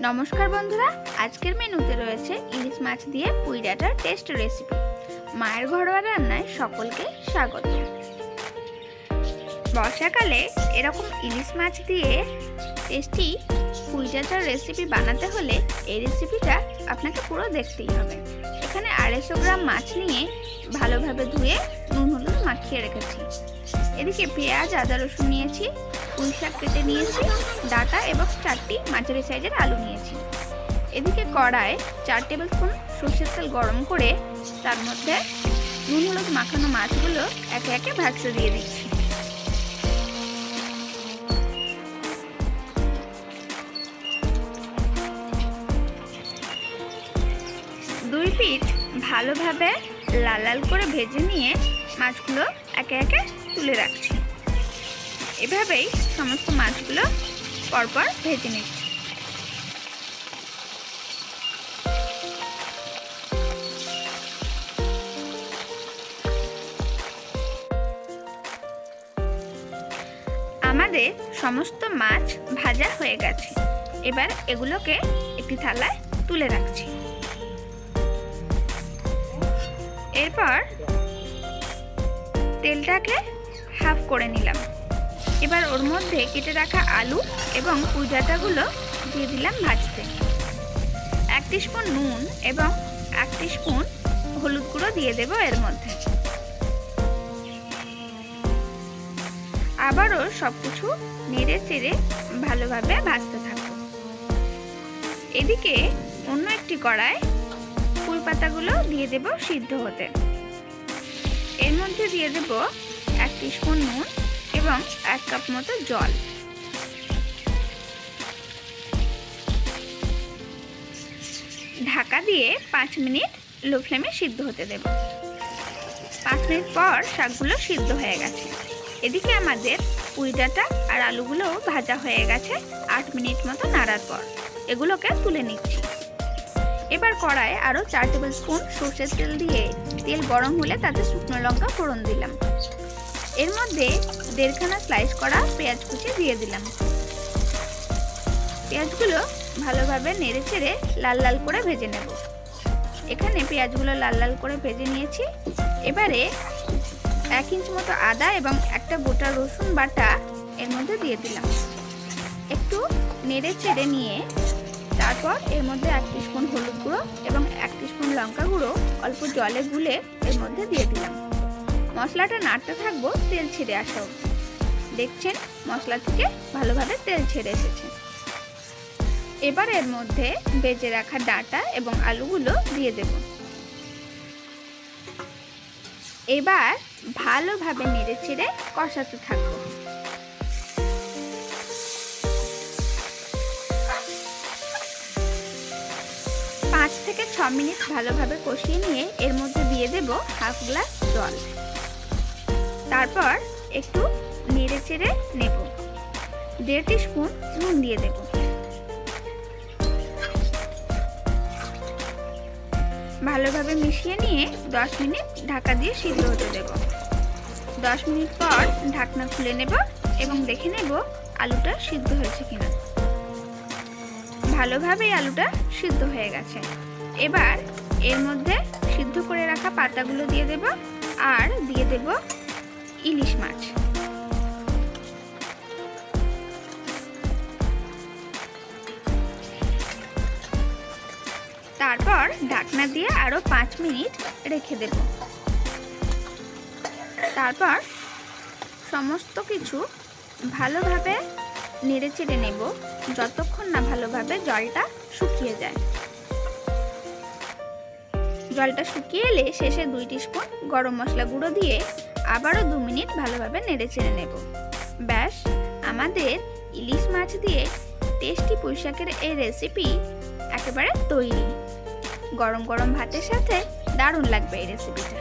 নমস্কার বন্ধুরা, আজকের মেনুতে রয়েছে ইলিশ মাছ দিয়ে পুঁই ডাঁটার টেস্ট রেসিপি। মায়ের ঘরোয়া রান্নায় সকলকে স্বাগত। বর্ষাকালে এরকম ইলিশ মাছ দিয়ে টেস্টি পুঁই ডাঁটার রেসিপি বানাতে হলে এই রেসিপিটা আপনাকে পুরো দেখতেই হবে। এখানে 250 গ্রাম মাছ নিয়ে ভালোভাবে ধুয়ে নুন হলুদ মাখিয়ে রেখেছি। এদিকে পেঁয়াজ আদা রসুন নিয়েছি, পুঁই শাক কেটে নিয়েছি, ডাঁটা এবং 4টি মাঝারি সাইজের আলু নিয়েছি। এদিকে কড়ায় 4 টেবিল স্পুন সরষের তেল গরম করে তার মধ্যে নুন হলুদ মাখানো মাছগুলো একে একে ভাজতে দিয়ে দিচ্ছি। দুই পিঠ ভালোভাবে লাল লাল করে ভেজে নিয়ে মাছগুলো একে একে তুলে রাখছি। এভাবেই সমস্ত মাছগুলো পরপর ভেজে নিচ্ছি। আমাদের সমস্ত মাছ ভাজা হয়ে গেছে। এবার এগুলোকে একটি থালায় তুলে রাখছি। এরপর তেলটাকে হাফ করে নিলাম। এবার ওর মধ্যে কেটে রাখা আলু এবং পুঁই ডাঁটাগুলো দিয়ে দিলাম ভাজতে। 1 টিস্পুন নুন এবং 1 টিস্পুন হলুদ গুঁড়ো দিয়ে দেব এর মধ্যে। আবারও সবকিছু নেড়ে চেড়ে ভালোভাবে ভাজতে থাকবো। এদিকে অন্য একটি কড়ায় পুঁই পাতাগুলো দিয়ে দেব সিদ্ধ হতে। এর মধ্যে দিয়ে দেব 1 টিস্পুন নুন এবং 1 কাপ মতো জল। ঢাকা দিয়ে 5 মিনিট লো ফ্লেমে সিদ্ধ হতে দেব। 5 মিনিট পর শাকগুলো সিদ্ধ হয়ে গেছে। এদিকে আমাদের পুঁই ডাঁটা আর আলুগুলো ভাজা হয়ে গেছে। 8 মিনিট মতো নাড়ার পর এগুলোকে তুলে নিচ্ছি। এবার কড়ায় আরও 4 টেবিল স্পুন সরষের তেল দিয়ে তেল গরম হলে তাতে শুকনো লঙ্কা ফোড়ন দিলাম। এর মধ্যে 1.5 খানা স্লাইস করা পেঁয়াজ কুচি দিয়ে দিলাম। পেঁয়াজগুলো ভালোভাবে নেড়ে চেড়ে লাল লাল করে ভেজে নেব। এখানে পেঁয়াজগুলো লাল লাল করে ভেজে নিয়েছি। এবারে 1 ইঞ্চ মতো আদা এবং একটা গোটা রসুন বাটা এর মধ্যে দিয়ে দিলাম। একটু নেড়ে চেড়ে নিয়ে তারপর এর মধ্যে 1 টিস্পুন হলুদ গুঁড়ো এবং 1 টিস্পুন লঙ্কা গুঁড়ো অল্প জলে গুলে এর মধ্যে দিয়ে দিলাম। মশলাটা নাড়তে থাকবো তেল ছেড়ে আসা অবধি। দেখছেন মশলা থেকে ভালোভাবে তেল ছেড়ে এসেছে। এবার এর মধ্যে ভেজে রাখা ডাঁটা এবং আলুগুলো দিয়ে দেব। এবার ভালোভাবে নেড়ে চেড়ে কষাতে থাকবো। পাঁচ থেকে 6 মিনিট ভালোভাবে কষিয়ে নিয়ে এর মধ্যে দিয়ে দেব হাফ গ্লাস জল। তারপর একটু নেড়ে চেড়ে নেব। 1.5 টিস্পুন নুন দিয়ে দেব। ভালোভাবে মিশিয়ে নিয়ে 10 মিনিট ঢাকা দিয়ে সিদ্ধ হতে দেব। 10 মিনিট পর ঢাকনা খুলে নেব এবং দেখে নেব আলুটা সিদ্ধ হয়েছে কিনা। ভালোভাবে আলুটা সিদ্ধ হয়ে গেছে। এবার এর মধ্যে সিদ্ধ করে রাখা পাতাগুলো দিয়ে দেব আর দিয়ে দেব ইলিশ মাছ। তারপর ঢাকনা দিয়ে আরো 5 মিনিট রেখে দেব। তারপর সমস্ত কিছু ভালোভাবে নেড়ে চেড়ে নেব যতক্ষণ না ভালোভাবে জলটা শুকিয়ে যায়। জলটা শুকিয়ে এলে শেষে 2 টিস্পুন গরম মশলা গুঁড়ো দিয়ে আবারও 2 মিনিট ভালোভাবে নেড়ে চেড়ে নেব। ব্যাস, আমাদের ইলিশ মাছ দিয়ে টেস্টি পুঁই শাকের এই রেসিপি একেবারে তৈরি। গরম গরম ভাতের সাথে দারুণ লাগবে এই রেসিপিটা।